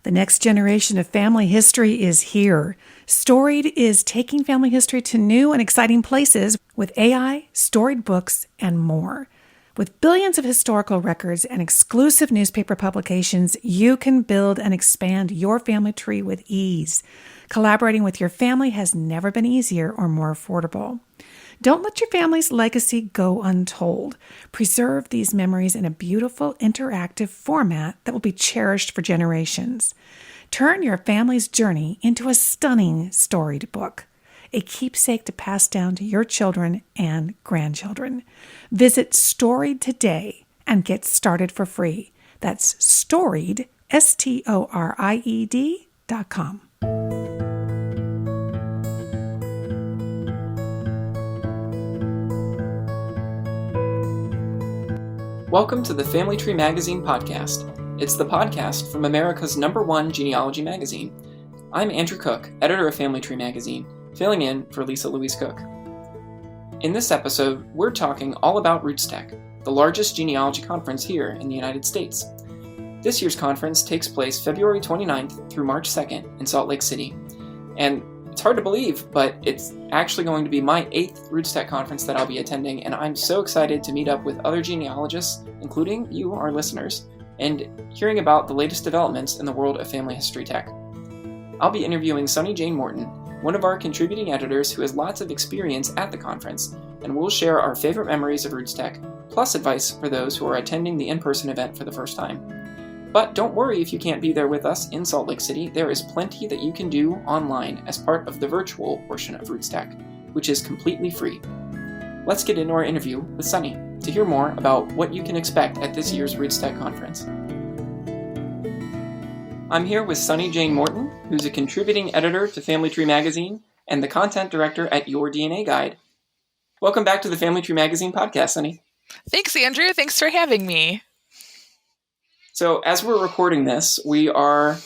The next generation of family history is here. Storied is taking family history to new and exciting places with AI, storied books, and more. With billions of historical records and exclusive newspaper publications, you can build and expand your family tree with ease. Collaborating with your family has never been easier or more affordable. Don't let your family's legacy go untold. Preserve these memories in a beautiful, interactive format that will be cherished for generations. Turn your family's journey into a stunning storied book, a keepsake to pass down to your children and grandchildren. Visit Storied today and get started for free. That's Storied, STORIED.com. Welcome to the Family Tree Magazine podcast. It's the podcast from America's #1 genealogy magazine. I'm Andrew Cook, editor of Family Tree Magazine, filling in for Lisa Louise Cook. In this episode, we're talking all about RootsTech, the largest genealogy conference here in the United States. This year's conference takes place February 29th through March 2nd in Salt Lake City. And it's hard to believe, but it's actually going to be my 8th RootsTech conference that I'll be attending, and I'm so excited to meet up with other genealogists, including you, our listeners, and hearing about the latest developments in the world of family history tech. I'll be interviewing Sunny Jane Morton, one of our contributing editors who has lots of experience at the conference, and we'll share our favorite memories of RootsTech, plus advice for those who are attending the in-person event for the first time. But don't worry if you can't be there with us in Salt Lake City. There is plenty that you can do online as part of the virtual portion of RootsTech, which is completely free. Let's get into our interview with Sunny to hear more about what you can expect at this year's RootsTech conference. I'm here with Sunny Jane Morton, who's a contributing editor to Family Tree Magazine and the content director at Your DNA Guide. Welcome back to the Family Tree Magazine podcast, Sunny. Thanks, Andrew. Thanks for having me. So as we're recording this, we are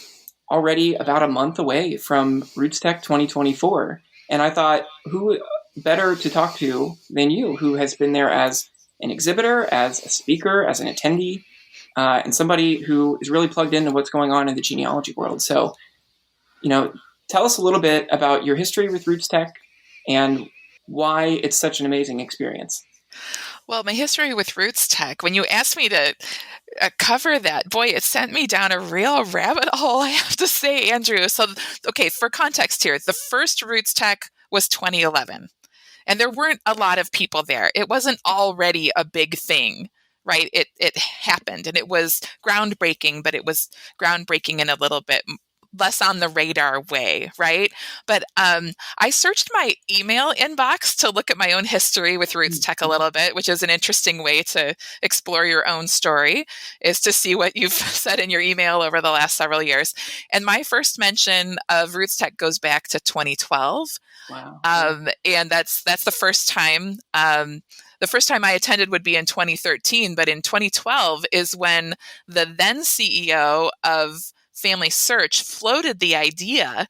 already about a month away from RootsTech 2024. And I thought, who better to talk to than you, who has been there as an exhibitor, as a speaker, as an attendee, and somebody who is really plugged into what's going on in the genealogy world. So, tell us a little bit about your history with RootsTech and why it's such an amazing experience. Well, my history with RootsTech, when you asked me to cover that, boy, it sent me down a real rabbit hole, I have to say, Andrew. So, okay, for context here, the first RootsTech was 2011, and there weren't a lot of people there. It wasn't already a big thing, right? It happened, and it was groundbreaking, but it was groundbreaking in a little bit less on the radar way, right? But I searched my email inbox to look at my own history with RootsTech a little bit, which is an interesting way to explore your own story, is to see what you've said in your email over the last several years. And my first mention of RootsTech goes back to 2012. Wow. And that's the first time. The first time I attended would be in 2013, but in 2012 is when the then CEO of Family Search floated the idea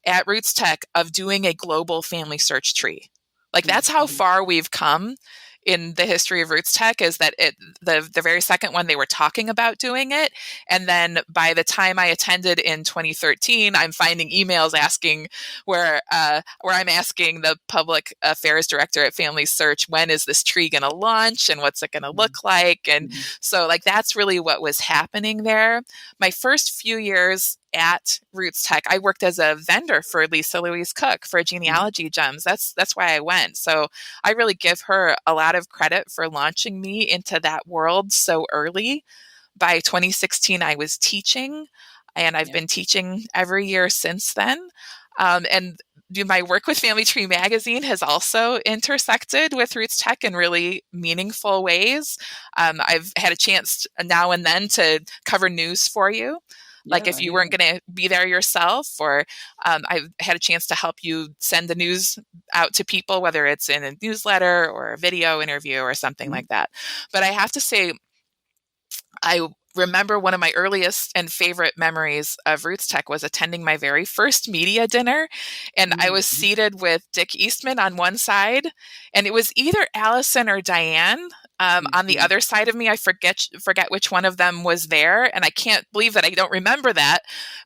at RootsTech of doing a global family search tree. Like, that's how far we've come in the history of RootsTech, is that the very second one they were talking about doing it. And then by the time I attended in 2013, I'm finding emails asking where I'm asking the public affairs director at Family Search, when is this tree going to launch and what's it going to look like? And so that's really what was happening there. My first few years at RootsTech, I worked as a vendor for Lisa Louise Cook for Genealogy Gems. That's why I went. So I really give her a lot of credit for launching me into that world so early. By 2016, I was teaching, and I've been teaching every year since then. And my work with Family Tree Magazine has also intersected with RootsTech in really meaningful ways. I've had a chance now and then to cover news for you. Like, if you weren't going to be there yourself, or I've had a chance to help you send the news out to people, whether it's in a newsletter or a video interview or something like that. But I have to say, I remember one of my earliest and favorite memories of RootsTech was attending my very first media dinner. And I was seated with Dick Eastman on one side, and it was either Allison or Diane On the other side of me, I forget which one of them was there, and I can't believe that I don't remember that,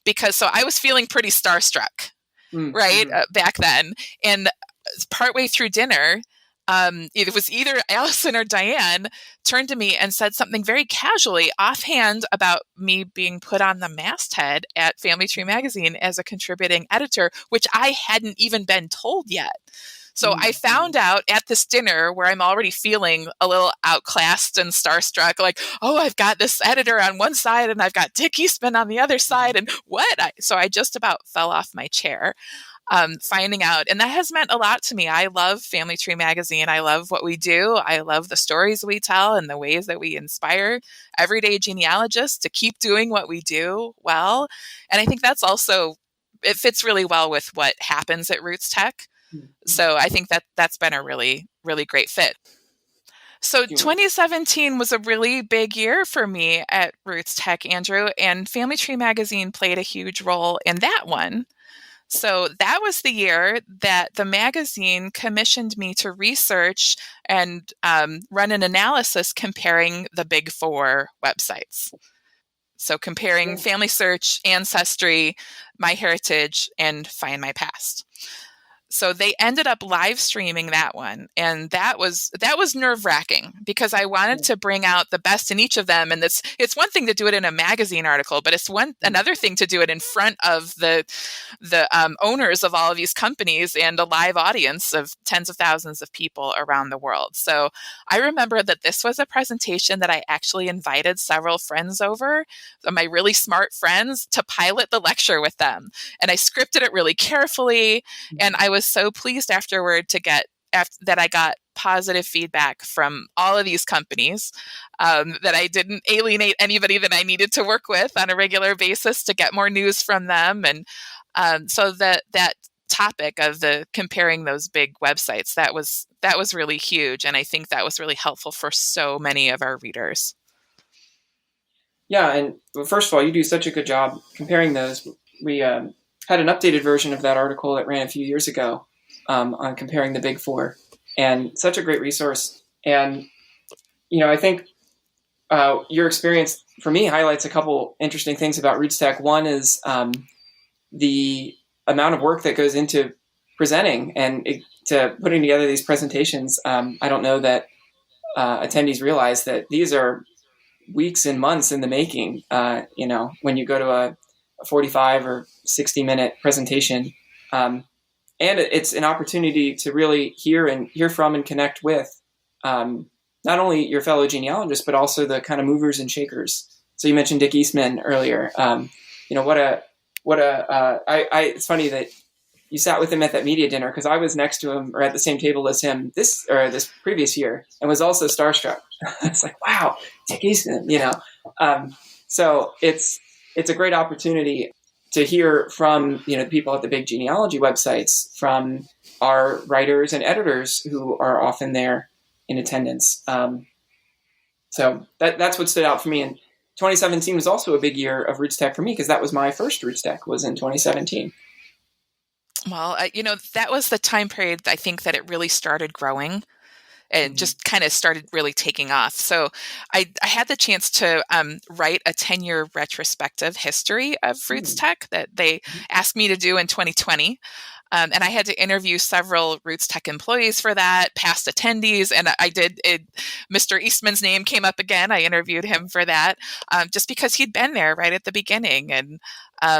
because so I was feeling pretty starstruck, right, back then. And partway through dinner, it was either Allison or Diane turned to me and said something very casually, offhand, about me being put on the masthead at Family Tree Magazine as a contributing editor, which I hadn't even been told yet. So I found out at this dinner, where I'm already feeling a little outclassed and starstruck, like, oh, I've got this editor on one side and I've got Dick Eastman on the other side. And so I just about fell off my chair. Finding out. And that has meant a lot to me. I love Family Tree Magazine. I love what we do. I love the stories we tell and the ways that we inspire everyday genealogists to keep doing what we do well. And I think that's also, it fits really well with what happens at RootsTech. So I think that's been a really, really great fit. So 2017 was a really big year for me at RootsTech, Andrew, and Family Tree Magazine played a huge role in that one. So that was the year that the magazine commissioned me to research and run an analysis comparing the big four websites. So comparing Family Search, Ancestry, MyHeritage, and Find My Past. So they ended up live streaming that one. And that was nerve-wracking, because I wanted to bring out the best in each of them. And it's one thing to do it in a magazine article, but it's another thing to do it in front of the owners of all of these companies and a live audience of tens of thousands of people around the world. So I remember that this was a presentation that I actually invited several friends over, my really smart friends, to pilot the lecture with them. And I scripted it really carefully. And I was so pleased afterward that I got positive feedback from all of these companies, that I didn't alienate anybody that I needed to work with on a regular basis to get more news from them. And so that topic of the comparing those big websites, that was really huge. And I think that was really helpful for so many of our readers. Yeah. And first of all, you do such a good job comparing those. We had an updated version of that article that ran a few years ago on comparing the big four, and such a great resource. And, I think your experience for me highlights a couple interesting things about RootsTech. One is the amount of work that goes into presenting and to putting together these presentations. I don't know that attendees realize that these are weeks and months in the making. When you go to a 45 or 60-minute presentation, and it's an opportunity to really hear from and connect with not only your fellow genealogists, but also the kind of movers and shakers. So you mentioned Dick Eastman earlier. It's funny that you sat with him at that media dinner, because I was next to him or at the same table as him this previous year and was also starstruck. It's like, wow, Dick Eastman, So it's a great opportunity to hear from, the people at the big genealogy websites, from our writers and editors who are often there in attendance. So that's what stood out for me. And 2017 was also a big year of RootsTech for me, because that was my first RootsTech was in 2017. Well, that was the time period, I think, that it really started growing and just kind of started really taking off. So I had the chance to write a 10-year retrospective history of RootsTech that they asked me to do in 2020. And I had to interview several RootsTech employees for that, past attendees, and I did. Mr. Eastman's name came up again. I interviewed him for that, just because he'd been there right at the beginning, and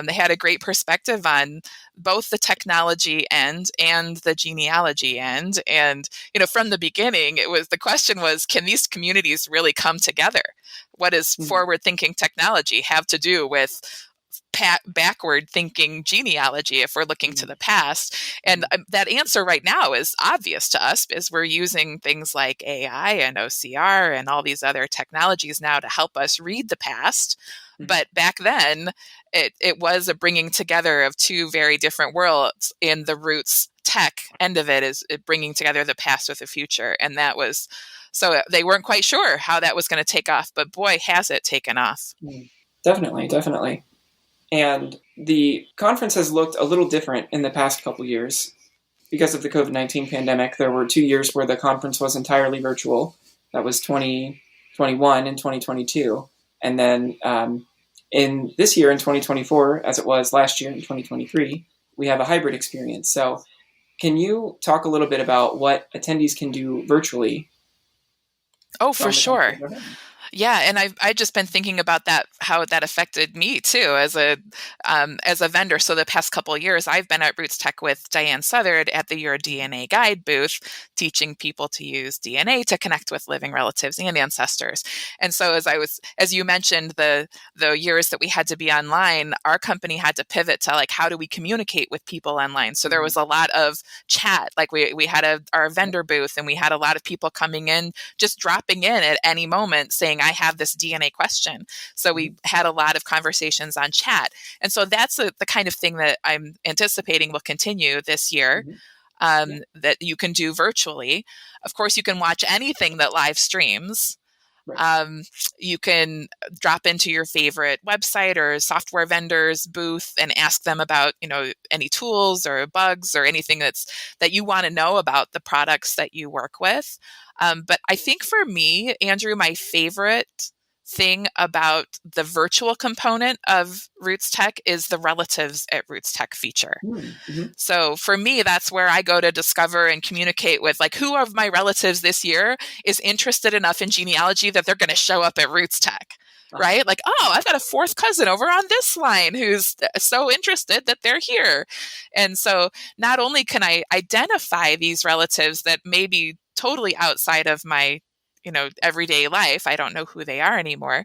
they had a great perspective on both the technology end and the genealogy end. And from the beginning, the question was, can these communities really come together? What does forward-thinking technology have to do with backward-thinking genealogy if we're looking to the past? And that answer right now is obvious to us, because we're using things like AI and OCR and all these other technologies now to help us read the past. But back then, it was a bringing together of two very different worlds. In the RootsTech end of it is bringing together the past with the future. And that was, so they weren't quite sure how that was going to take off, but boy, has it taken off. Definitely. And the conference has looked a little different in the past couple years because of the COVID-19 pandemic. There were 2 years where the conference was entirely virtual. That was 2021 and 2022. And then in this year, in 2024, as it was last year in 2023, we have a hybrid experience. So can you talk a little bit about what attendees can do virtually? Oh, for sure. Yeah, and I've just been thinking about that, how that affected me too as a vendor. So the past couple of years, I've been at RootsTech with Diane Southard at the Your DNA Guide booth, teaching people to use DNA to connect with living relatives and ancestors. And so as you mentioned, the years that we had to be online, our company had to pivot to like, how do we communicate with people online? So there was a lot of chat. Like we had our vendor booth, and we had a lot of people coming in, just dropping in at any moment saying, I have this DNA question. So we had a lot of conversations on chat. And so that's the kind of thing that I'm anticipating will continue this year, that you can do virtually. Of course, you can watch anything that live streams. You can drop into your favorite website or software vendor's booth and ask them about, any tools or bugs or anything that you want to know about the products that you work with. But I think for me, Andrew, my favorite thing about the virtual component of RootsTech is the relatives at RootsTech feature. So for me, that's where I go to discover and communicate with, like, who of my relatives this year is interested enough in genealogy that they're going to show up at RootsTech, right? Like, oh, I've got a fourth cousin over on this line who's so interested that they're here. And so not only can I identify these relatives that may be totally outside of my everyday life, I don't know who they are anymore,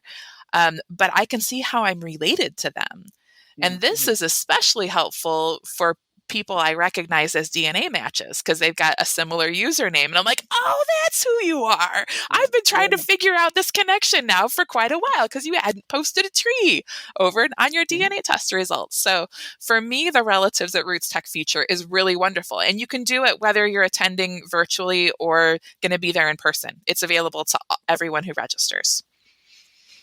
but I can see how I'm related to them. And this is especially helpful for people I recognize as DNA matches, because they've got a similar username. And I'm like, oh, that's who you are. I've been trying to figure out this connection now for quite a while because you hadn't posted a tree over on your DNA test results. So for me, the relatives at RootsTech feature is really wonderful. And you can do it whether you're attending virtually or going to be there in person. It's available to everyone who registers.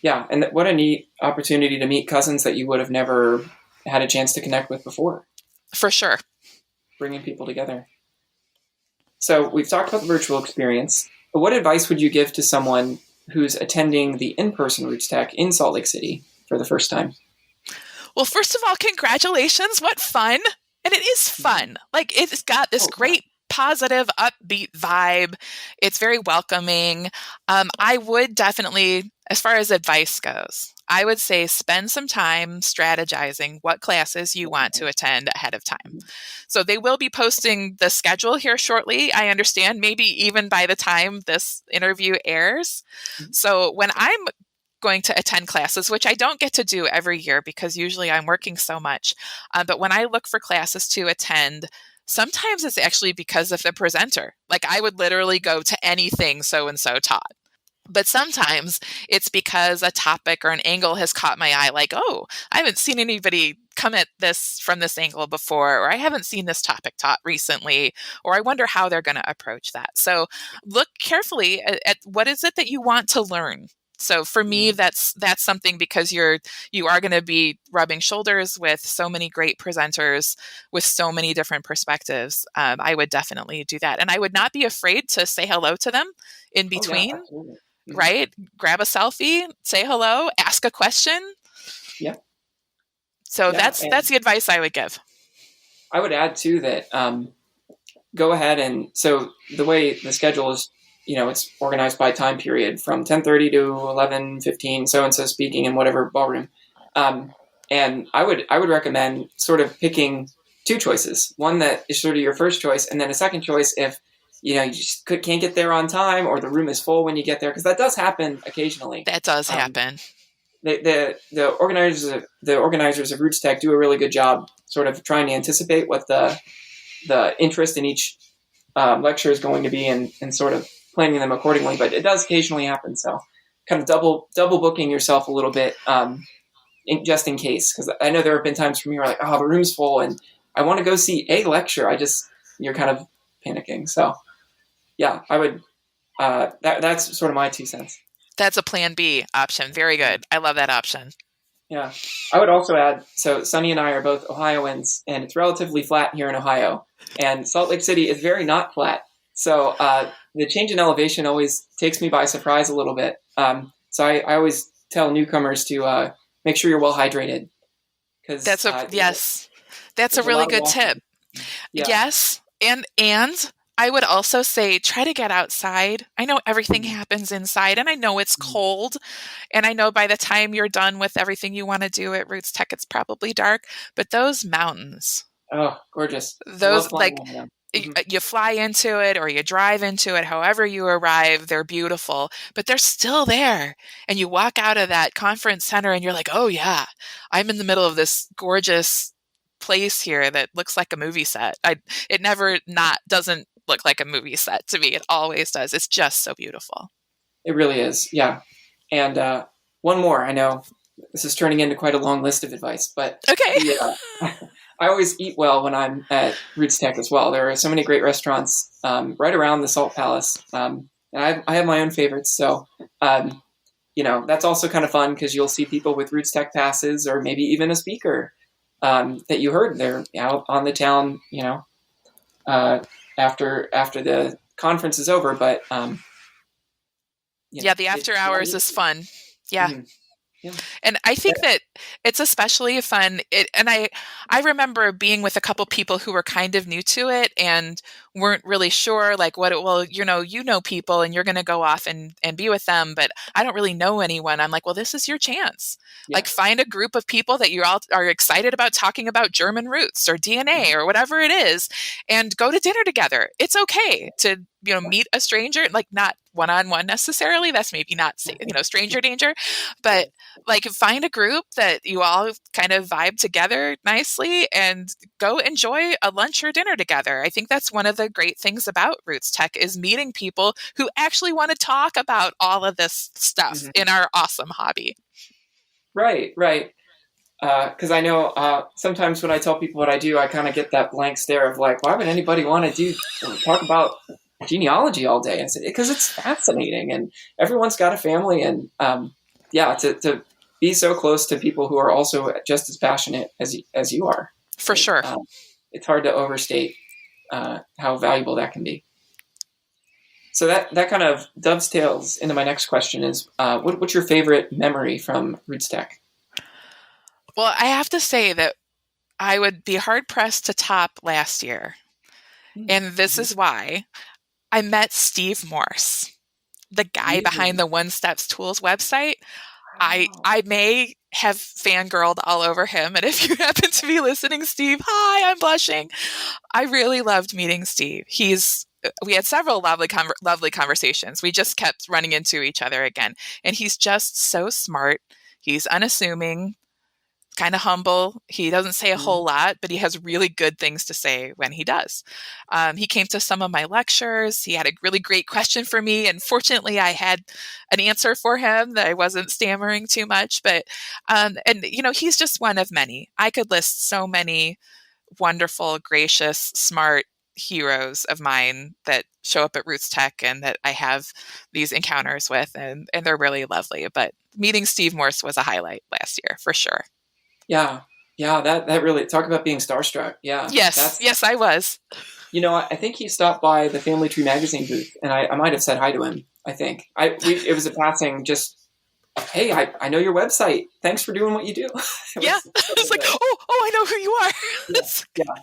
Yeah, and what a neat opportunity to meet cousins that you would have never had a chance to connect with before. For sure. Bringing people together. So we've talked about the virtual experience, but what advice would you give to someone who's attending the in-person RootsTech in Salt Lake City for the first time? Well, first of all, congratulations. What fun. And it is fun. Like, it's got this great positive, upbeat vibe. It's very welcoming. I would definitely, as far as advice goes, I would say spend some time strategizing what classes you want to attend ahead of time. So they will be posting the schedule here shortly, I understand, maybe even by the time this interview airs. So when I'm going to attend classes, which I don't get to do every year because usually I'm working so much, but when I look for classes to attend, sometimes it's actually because of the presenter. Like, I would literally go to anything so-and-so taught. But sometimes it's because a topic or an angle has caught my eye, like, oh, I haven't seen anybody come at this from this angle before, or I haven't seen this topic taught recently, or I wonder how they're going to approach that. So look carefully at what is it that you want to learn. So for me, that's something, because you are going to be rubbing shoulders with so many great presenters with so many different perspectives. I would definitely do that. And I would not be afraid to say hello to them in between. Right? Grab a selfie, say hello, ask a question. Yeah. So that's the advice I would give. I would add too that go ahead, and so the way the schedule is, it's organized by time period from 10:30 to 11:15, so-and-so speaking in whatever ballroom. And I would recommend sort of picking two choices. One that is sort of your first choice, and then a second choice if you just can't get there on time, or the room is full when you get there, because that does happen occasionally. That does happen. The organizers of RootsTech do a really good job sort of trying to anticipate what the interest in each lecture is going to be, and sort of planning them accordingly. But it does occasionally happen, so kind of double booking yourself a little bit, just in case. Because I know there have been times for me where, like, oh, the room's full and I want to go see a lecture. You're kind of panicking. So yeah, I would. That's sort of my 2 cents. That's a plan B option. Very good. I love that option. Yeah. I would also add, so Sunny and I are both Ohioans, and it's relatively flat here in Ohio. And Salt Lake City is very not flat. So the change in elevation always takes me by surprise a little bit. So I always tell newcomers to make sure you're well hydrated because Yes. That's a there's a really lot of good tip. walking. Yeah. Yes. And I would also say try to get outside. I know everything Mhm. happens inside and I know it's cold and I know by the time you're done with everything you want to do at Roots Tech it's probably dark, but those mountains, Oh, gorgeous. I love those flying like over them. you fly into it or you drive into it, however you arrive, they're beautiful, but they're still there. And you walk out of that conference center and you're like, oh yeah, I'm in the middle of this gorgeous place here that looks like a movie set. It never not doesn't look like a movie set to me. It always does. It's just so beautiful. It really is. Yeah. And one more. I know this is turning into quite a long list of advice, but Okay. I always eat well when I'm at Roots Tech as well. There are so many great restaurants right around the Salt Palace. And I have my own favorites. So, that's also kind of fun because you'll see people with Roots Tech passes or maybe even a speaker that you heard. They're out on the town, after the conference is over. But, the after hours is fun. Yeah. Mm-hmm. Yeah. And I think that it's especially fun. And I remember being with a couple people who were kind of new to it and weren't really sure like you know people and you're going to go off and be with them, but I don't really know anyone. I'm like, well, this is your chance. Yeah. Like find a group of people that you all are excited about talking about German roots or DNA or whatever it is and go to dinner together. It's okay to, meet a stranger, like not one-on-one necessarily. That's maybe not, stranger danger, but like find a group that you all kind of vibe together nicely and go enjoy a lunch or dinner together. I think that's one of the great things about Roots Tech is meeting people who actually want to talk about all of this stuff in our awesome hobby. Right. Because I know sometimes when I tell people what I do, I kind of get that blank stare of like, why would anybody want to talk about genealogy all day? And because it's fascinating and everyone's got a family and to be so close to people who are also just as passionate as you are. For sure. It's hard to overstate how valuable that can be. So that kind of dovetails into my next question is, what's your favorite memory from Roots Tech? Well, I have to say that I would be hard-pressed to top last year. And this is why. I met Steve Morse, the guy behind the One Steps Tools website. Wow. I may have fangirled all over him. And if you happen to be listening, Steve, hi, I'm blushing. I really loved meeting Steve. We had several lovely conversations. We just kept running into each other again. And he's just so smart. He's unassuming, kind of humble. He doesn't say a whole lot, but he has really good things to say when he does. He came to some of my lectures. He had a really great question for me. And fortunately, I had an answer for him that I wasn't stammering too much. But, he's just one of many. I could list so many wonderful, gracious, smart heroes of mine that show up at Roots Tech and that I have these encounters with, and they're really lovely. But meeting Steve Morse was a highlight last year, for sure. Yeah, that really, talk about being starstruck. Yeah. Yes, I was. I think he stopped by the Family Tree magazine booth, and I might have said hi to him. I think it was a passing, just, hey, I know your website. Thanks for doing what you do. It's like, oh, I know who you are. Yeah.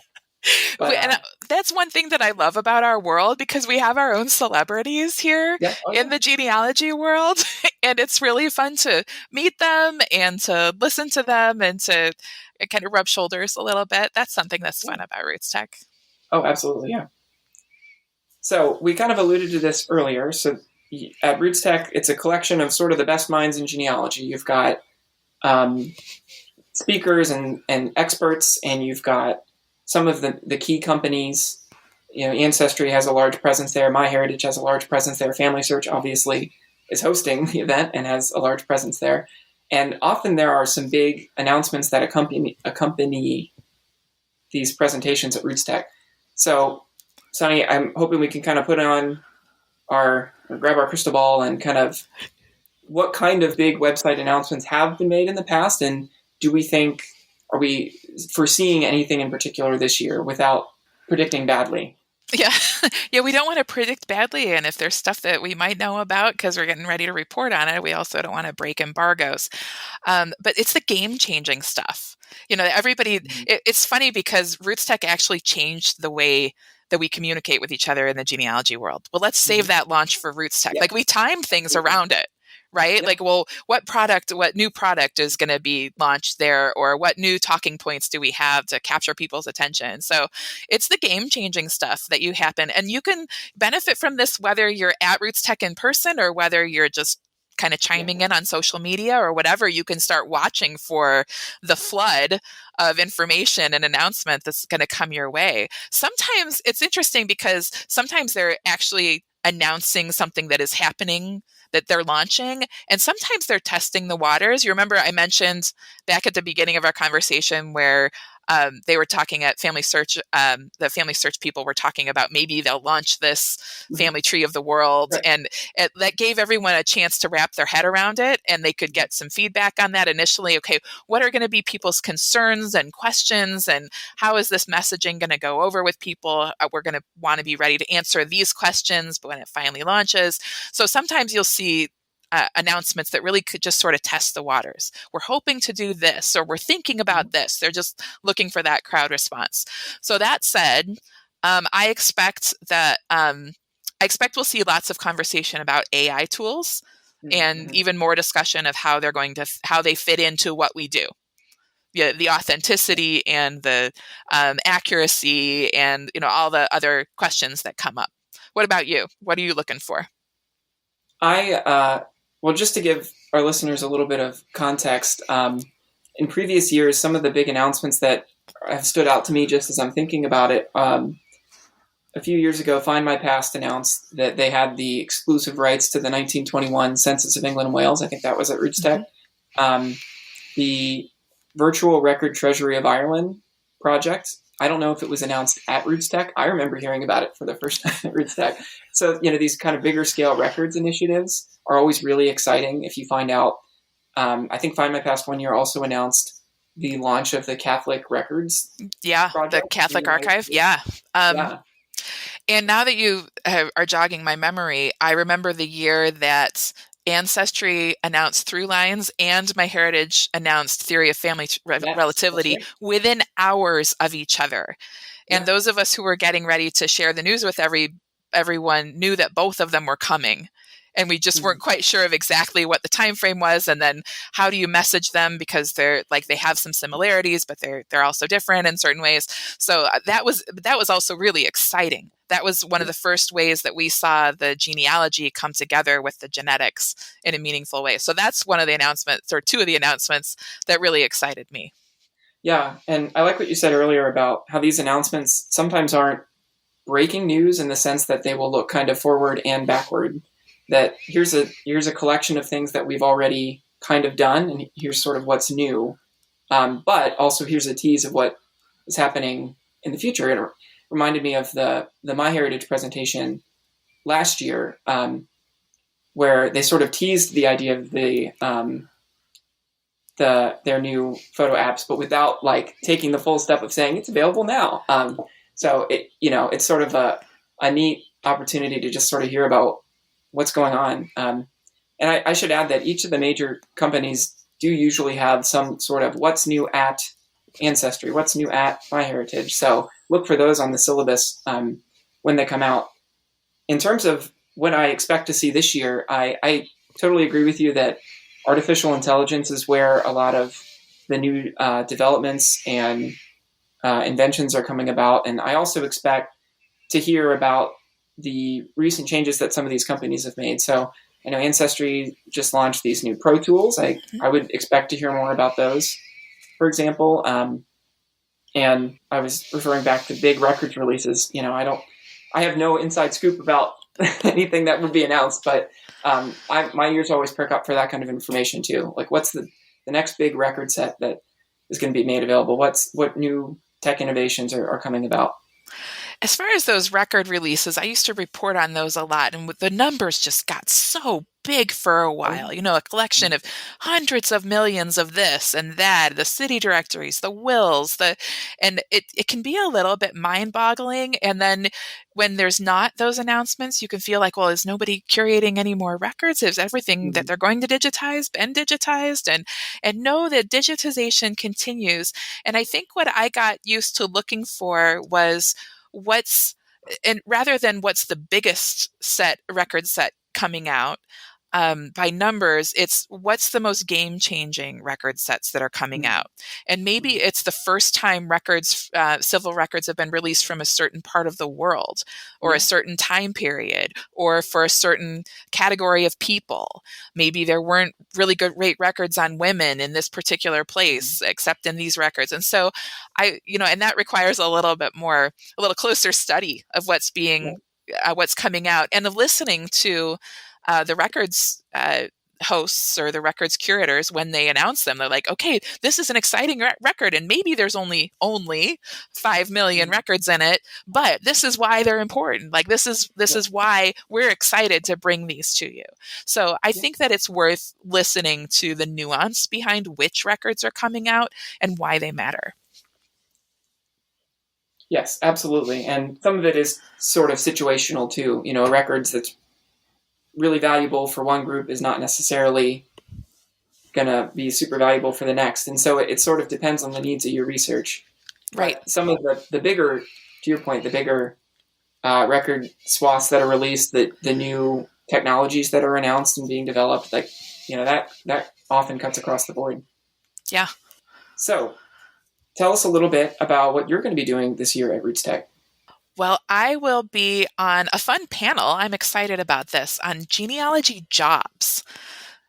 But, and that's one thing that I love about our world, because we have our own celebrities here in the genealogy world. And it's really fun to meet them and to listen to them and to kind of rub shoulders a little bit. That's something that's fun about Roots Tech. Oh, absolutely. Yeah. So we kind of alluded to this earlier. So at Roots Tech, it's a collection of sort of the best minds in genealogy. You've got speakers and experts, and you've got some of the key companies. Ancestry has a large presence there. MyHeritage has a large presence there. Family Search obviously is hosting the event and has a large presence there. And often there are some big announcements that accompany these presentations at Roots Tech. So, Sonny, I'm hoping we can kind of put on grab our crystal ball and kind of what kind of big website announcements have been made in the past, and are we foreseeing anything in particular this year without predicting badly? Yeah. Yeah, we don't want to predict badly. And if there's stuff that we might know about because we're getting ready to report on it, we also don't want to break embargoes. But it's the game changing stuff. Everybody, Mhm. it's funny because RootsTech actually changed the way that we communicate with each other in the genealogy world. Well, let's save Mhm. that launch for RootsTech. Yeah, Like we time things absolutely. around it, right? Yeah. Like, well, what new product is going to be launched there, or what new talking points do we have to capture people's attention? So it's the game changing stuff that you happen, and you can benefit from this whether you're at RootsTech in person or whether you're just kind of Yeah. chiming in on social media or whatever. You can start watching for the flood of information and announcement that's going to come your way. Sometimes it's interesting because sometimes they're actually announcing something that is happening that they're launching, and sometimes they're testing the waters. You remember I mentioned back at the beginning of our conversation where they were talking at Family Search, the Family Search people were talking about maybe they'll launch this Mhm. family tree of the world. Right. And that gave everyone a chance to wrap their head around it, and they could get some feedback on that initially. Okay, what are going to be people's concerns and questions, and how is this messaging going to go over with people? We're going to want to be ready to answer these questions when it finally launches. So sometimes you'll see announcements that really could just sort of test the waters. We're hoping to do this, or we're thinking Mhm. about this. They're just looking for that crowd response. So that said, I expect we'll see lots of conversation about AI tools and Mhm. even more discussion of how they fit into what we do. Yeah, the authenticity and the accuracy and all the other questions that come up. What about you? What are you looking for? Well, just to give our listeners a little bit of context, in previous years, some of the big announcements that have stood out to me just as I'm thinking about it. A few years ago, Find My Past announced that they had the exclusive rights to the 1921 Census of England and Wales. I think that was at RootsTech. Mhm. Um, the Virtual Record Treasury of Ireland project. I don't know if it was announced at RootsTech. I remember hearing about it for the first time at RootsTech. So, these kind of bigger scale records initiatives are always really exciting if you find out. I think Find My Past 1 year also announced the launch of the Catholic Records Yeah, the project in the Catholic United Archive. States. Yeah. Um, Yeah. and now that you are jogging my memory, I remember the year that Ancestry announced Through Lines and MyHeritage announced Theory of Family That's Relativity right. within hours of each other. And Yeah. those of us who were getting ready to share the news with everyone knew that both of them were coming. And we just Mhm. weren't quite sure of exactly what the time frame was, and then how do you message them, because they have some similarities, but they're also different in certain ways. So that was also really exciting. That was one of the first ways that we saw the genealogy come together with the genetics in a meaningful way. So that's one of the announcements, or two of the announcements, that really excited me. Yeah. And I like what you said earlier about how these announcements sometimes aren't breaking news in the sense that they will look kind of forward and backward. That here's a collection of things that we've already kind of done, and here's sort of what's new. But also here's a tease of what is happening in the future. It reminded me of the MyHeritage presentation last year, where they sort of teased the idea of their new photo apps, but without like taking the full step of saying it's available now. So it's sort of a neat opportunity to just sort of hear about what's going on. And I should add that each of the major companies do usually have some sort of what's new at Ancestry, what's new at MyHeritage. So look for those on the syllabus when they come out. In terms of what I expect to see this year, I totally agree with you that artificial intelligence is where a lot of the new developments and inventions are coming about. And I also expect to hear about the recent changes that some of these companies have made. So I know Ancestry just launched these new Pro Tools. I would expect to hear more about those, for example. And I was referring back to big records releases. I have no inside scoop about anything that would be announced, but my ears always perk up for that kind of information too. Like, what's the next big record set that is going to be made available? What new tech innovations are coming about? As far as those record releases, I used to report on those a lot, and the numbers just got so big for a while, a collection of hundreds of millions of this and that, the city directories, the wills, and it can be a little bit mind-boggling. And then when there's not those announcements, you can feel like, well, is nobody curating any more records? Is everything that they're going to digitize been digitized? And know that digitization continues. And I think what I got used to looking for was and rather than what's the biggest record set coming out, by numbers, it's what's the most game-changing record sets that are coming out. And maybe it's the first time civil records have been released from a certain part of the world or a certain time period or for a certain category of people. Maybe there weren't really great records on women in this particular place, except in these records. And so and that requires a little closer study of what's coming out and of listening to the records hosts or the records curators when they announce them. They're like, okay, this is an exciting record, and maybe there's only 5 million records in it, but this is why they're important. Like this is why we're excited to bring these to you. So I think that it's worth listening to the nuance behind which records are coming out and why they matter. Yes, absolutely. And some of it is sort of situational too. Records that's really valuable for one group is not necessarily going to be super valuable for the next. And so it sort of depends on the needs of your research. Right. Some of the bigger, to your point, the bigger record swaths that are released, the new technologies that are announced and being developed, that often cuts across the board. Yeah. So tell us a little bit about what you're going to be doing this year at RootsTech. Well, I will be on a fun panel. I'm excited about this on genealogy jobs.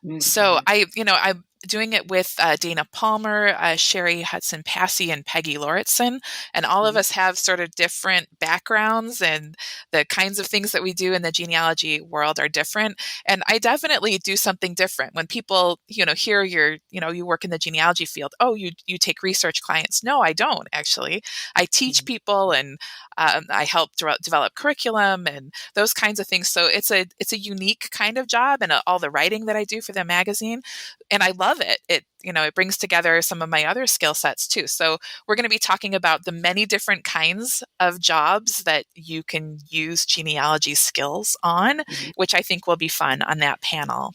Mm-hmm. So I'm doing it with Dana Palmer, Sherry Hudson Passy, and Peggy Lauritsen. And all of us have sort of different backgrounds, and the kinds of things that we do in the genealogy world are different. And I definitely do something different. When people, hear you work in the genealogy field, oh, you take research clients. No, I don't actually. I teach people, and I help develop curriculum and those kinds of things. So it's a unique kind of job, and all the writing that I do for the magazine. And I love it. It brings together some of my other skill sets too. So we're going to be talking about the many different kinds of jobs that you can use genealogy skills on, which I think will be fun on that panel.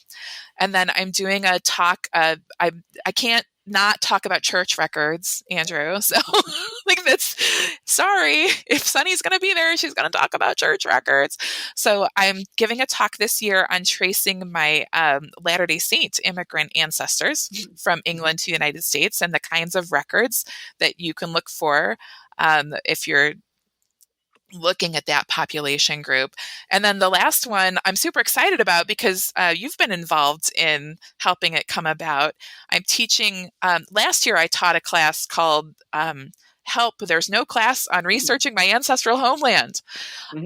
And then I'm doing a talk. I can't not talk about church records, Andrew. So sorry, if Sunny's going to be there, she's going to talk about church records. So I'm giving a talk this year on tracing my Latter-day Saint immigrant ancestors from England to the United States and the kinds of records that you can look for if you're looking at that population group. And then the last one I'm super excited about because you've been involved in helping it come about. I'm teaching, last year I taught a class called Help, There's No Class on Researching My Ancestral Homeland.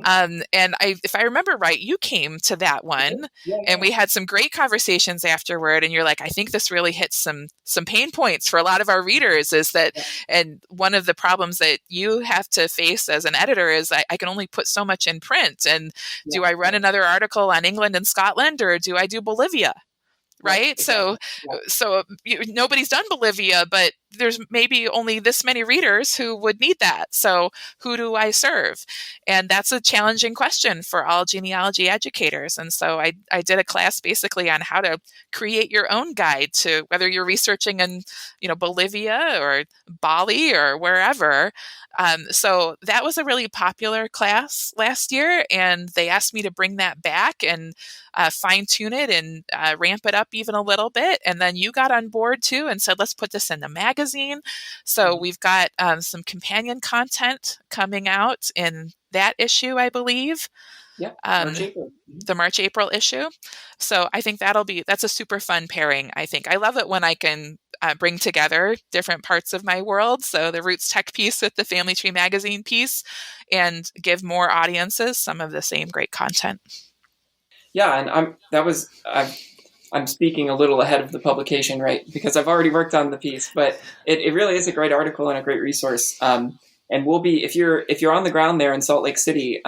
And if I remember right, you came to that one and we had some great conversations afterward. And you're like, I think this really hits some pain points for a lot of our readers is that, and one of the problems that you have to face as an editor is I can only put so much in print. And do I run another article on England and Scotland, or do I do Bolivia? Right. Exactly. So nobody's done Bolivia, but there's maybe only this many readers who would need that. So who do I serve? And that's a challenging question for all genealogy educators. And so I did a class basically on how to create your own guide to whether you're researching in, Bolivia or Bali or wherever. So that was a really popular class last year, and they asked me to bring that back and fine tune it and ramp it up even a little bit. And then you got on board too and said, let's put this in the magazine. So we've got some companion content coming out in that issue, I believe. Yeah, the March-April issue. So I think that's a super fun pairing. I think I love it when I can bring together different parts of my world. So the RootsTech piece with the Family Tree Magazine piece, and give more audiences some of the same great content. Yeah, and I'm speaking a little ahead of the publication, right? Because I've already worked on the piece, but it really is a great article and a great resource. And we'll be, if you're on the ground there in Salt Lake City,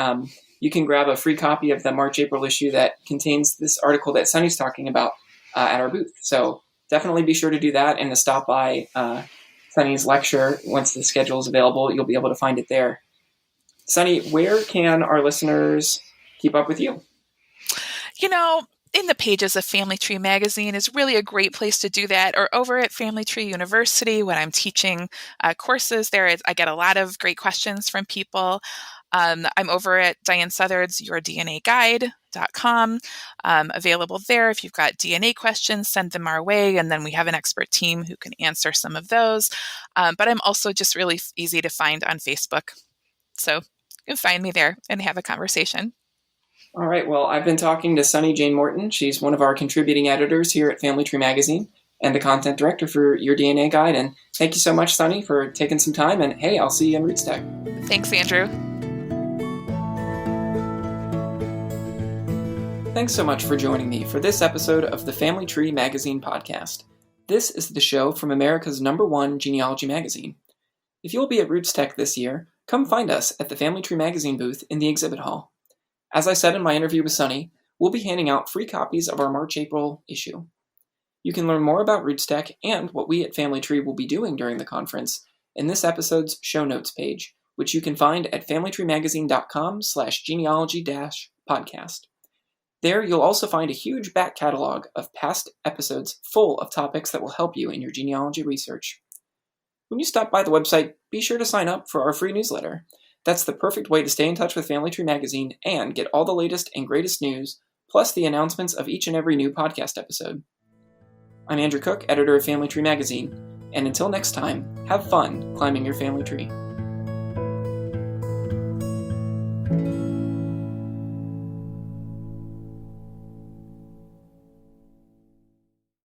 you can grab a free copy of the March-April issue that contains this article that Sunny's talking about at our booth. So definitely be sure to do that and to stop by Sunny's lecture. Once the schedule is available, you'll be able to find it there. Sunny, where can our listeners keep up with you? In the pages of Family Tree Magazine is really a great place to do that, or over at Family Tree University when I'm teaching courses there. I get a lot of great questions from people. I'm over at Diane Southard's YourDNAGuide.com, available there. If you've got DNA questions, send them our way, and then we have an expert team who can answer some of those. But I'm also just really easy to find on Facebook. So you can find me there and have a conversation. All right. Well, I've been talking to Sunny Jane Morton. She's one of our contributing editors here at Family Tree Magazine and the content director for Your DNA Guide. And thank you so much, Sunny, for taking some time. And hey, I'll see you in RootsTech. Thanks, Andrew. Thanks so much for joining me for this episode of the Family Tree Magazine podcast. This is the show from America's #1 genealogy magazine. If you'll be at RootsTech this year, come find us at the Family Tree Magazine booth in the exhibit hall. As I said in my interview with Sunny, we'll be handing out free copies of our March-April issue. You can learn more about RootsTech and what we at Family Tree will be doing during the conference in this episode's show notes page, which you can find at familytreemagazine.com/genealogy-podcast. There, you'll also find a huge back catalog of past episodes full of topics that will help you in your genealogy research. When you stop by the website, be sure to sign up for our free newsletter. That's the perfect way to stay in touch with Family Tree Magazine and get all the latest and greatest news, plus the announcements of each and every new podcast episode. I'm Andrew Cook, editor of Family Tree Magazine, and until next time, have fun climbing your family tree.